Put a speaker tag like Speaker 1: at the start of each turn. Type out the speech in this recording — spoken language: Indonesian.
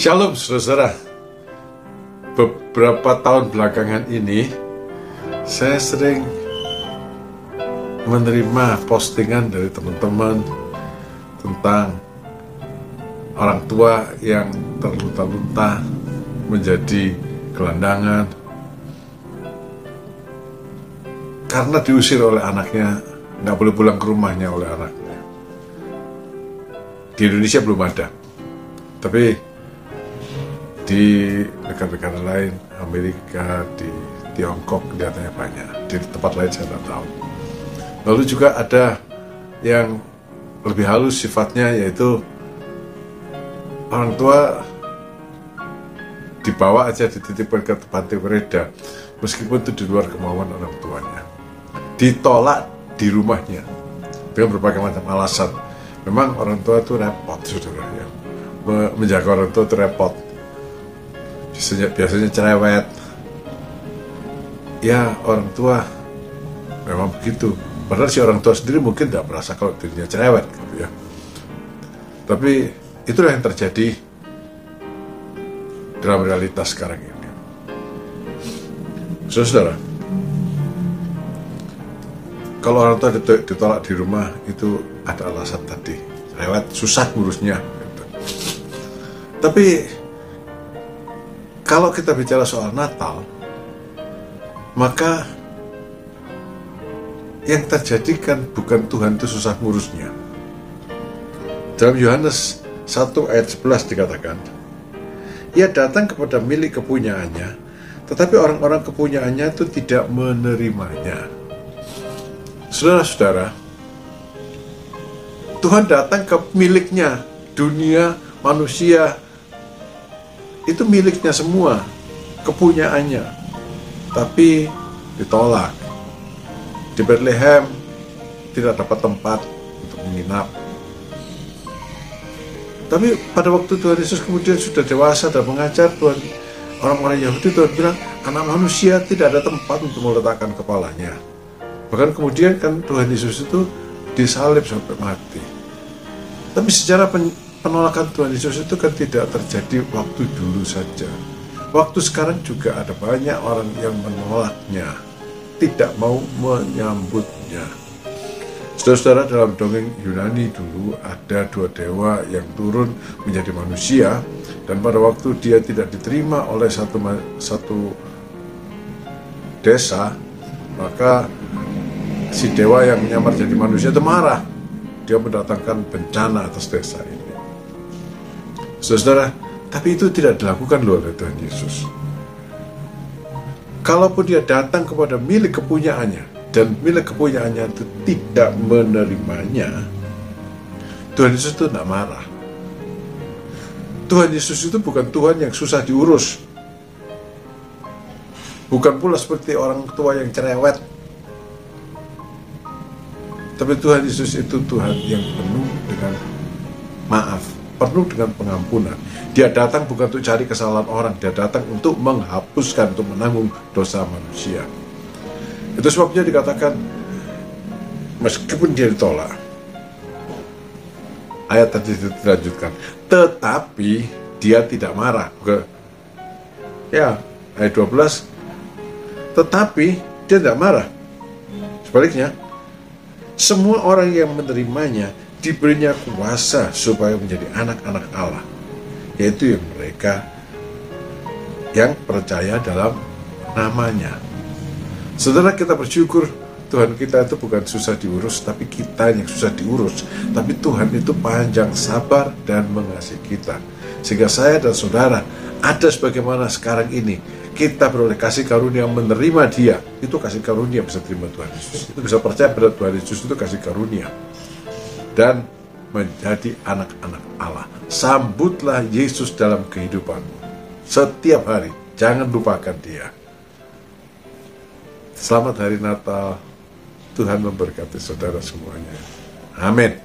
Speaker 1: Shalom saudara. Beberapa tahun belakangan ini saya sering menerima postingan dari teman-teman tentang orang tua yang terlunta-lunta menjadi gelandangan karena diusir oleh anaknya, nggak boleh pulang ke rumahnya oleh anaknya. Di Indonesia belum ada, tapi di negara-negara lain, Amerika, di Tiongkok kelihatannya banyak. Di tempat lain saya tidak tahu. Lalu juga ada yang lebih halus sifatnya, yaitu orang tua dibawa aja, dititipkan ke panti Wereda, meskipun itu di luar kemauan orang tuanya. Ditolak di rumahnya dengan berbagai macam alasan. Memang orang tua itu repot, saudara, ya. Menjaga orang tua itu repot. Biasanya cerewet. Ya, orang tua memang begitu. Padahal si orang tua sendiri mungkin tidak merasa kalau dirinya cerewet, gitu ya. Tapi itulah yang terjadi dalam realitas sekarang ini. Saudara, kalau orang tua ditolak di rumah, itu ada alasan tadi, cerewet, susah ngurusnya, gitu. Tapi kalau kita bicara soal Natal, maka yang terjadi kan bukan Tuhan itu susah ngurusnya. Dalam Yohanes 1 ayat 11 dikatakan, Ia datang kepada milik kepunyaannya, tetapi orang-orang kepunyaannya itu tidak menerimanya. Saudara-saudara, Tuhan datang ke miliknya, dunia, manusia, itu miliknya semua, kepunyaannya, tapi ditolak. Di Bethlehem tidak dapat tempat untuk menginap. Tapi pada waktu Tuhan Yesus kemudian sudah dewasa dan mengajar, Tuhan, orang-orang Yahudi, Tuhan bilang, anak manusia tidak ada tempat untuk meletakkan kepalanya. Bahkan kemudian kan Tuhan Yesus itu disalib sampai mati. Tapi secara penolakan Tuhan Yesus itu kan tidak terjadi waktu dulu saja. Waktu sekarang juga ada banyak orang yang menolaknya, tidak mau menyambutnya. Saudara-saudara, dalam dongeng Yunani dulu ada dua dewa yang turun menjadi manusia, dan pada waktu dia tidak diterima oleh satu desa, maka si dewa yang menyamar jadi manusia itu marah. Dia mendatangkan bencana atas desa ini. Saudara, tapi itu tidak dilakukan oleh Tuhan Yesus. Kalaupun dia datang kepada milik kepunyaannya, dan milik kepunyaannya itu tidak menerimanya, Tuhan Yesus itu tidak marah. Tuhan Yesus itu bukan Tuhan yang susah diurus. Bukan pula seperti orang tua yang cerewet. Tapi Tuhan Yesus itu Tuhan yang penuh dengan maaf, penuh dengan pengampunan. Dia datang bukan untuk cari kesalahan orang, dia datang untuk menghapuskan, untuk menanggung dosa manusia. Itu sebabnya dikatakan, meskipun dia ditolak, ayat tadi dilanjutkan, tetapi dia tidak marah. Ya, ayat 12, tetapi dia tidak marah. Sebaliknya, semua orang yang menerimanya diberinya kuasa supaya menjadi anak-anak Allah, yaitu yang mereka yang percaya dalam namanya. Saudara, kita bersyukur Tuhan kita itu bukan susah diurus, tapi kita yang susah diurus. Tapi Tuhan itu panjang sabar dan mengasihi kita, sehingga saya dan saudara ada sebagaimana sekarang ini. Kita beroleh kasih karunia menerima Dia. Itu kasih karunia, bisa terima Tuhan Yesus. Itu bisa percaya pada Tuhan Yesus, itu kasih karunia. Dan menjadi anak-anak Allah. Sambutlah Yesus dalam kehidupanmu setiap hari. Jangan lupakan Dia. Selamat hari Natal. Tuhan memberkati saudara semuanya. Amin.